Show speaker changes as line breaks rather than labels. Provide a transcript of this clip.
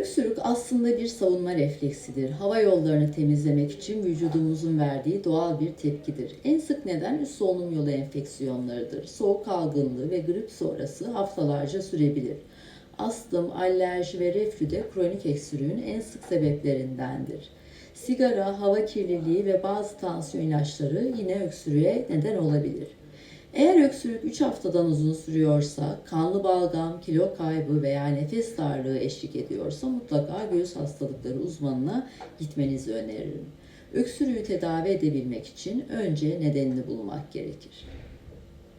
Öksürük aslında bir savunma refleksidir. Hava yollarını temizlemek için vücudumuzun verdiği doğal bir tepkidir. En sık neden üst solunum yolu enfeksiyonlarıdır. Soğuk algınlığı ve grip sonrası haftalarca sürebilir. Astım, alerji ve reflü de kronik öksürüğün en sık sebeplerindendir. Sigara, hava kirliliği ve bazı tansiyon ilaçları yine öksürüğe neden olabilir. Eğer öksürük 3 haftadan uzun sürüyorsa, kanlı balgam, kilo kaybı veya nefes darlığı eşlik ediyorsa mutlaka göğüs hastalıkları uzmanına gitmenizi öneririm. Öksürüğü tedavi edebilmek için önce nedenini bulmak gerekir.